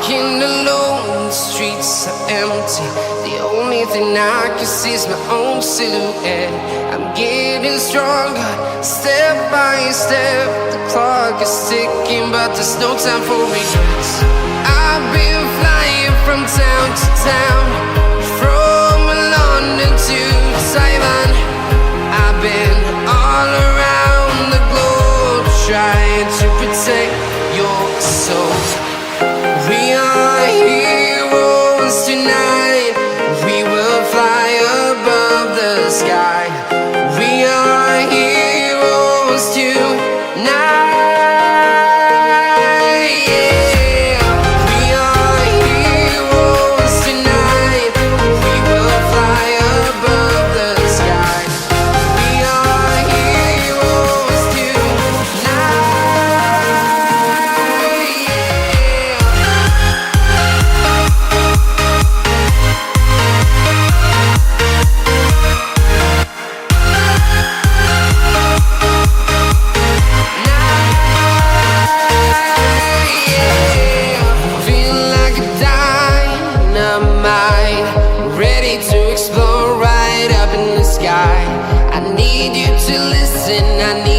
walking alone, the streets are empty. The only thing I can see is my own silhouette. I'm getting stronger, step by step. The clock is ticking, but there's no time for regrets. I've been flying from town to town, from London to Taiwan. I've been all around the globe, trying to protect your soul. We are heroes tonight. We will fly above the sky. We are heroes tonight. Yeah. We are heroes tonight. We will fly above the sky. We are heroes tonight. Ready to explore right up in the sky. I need you to listen, I need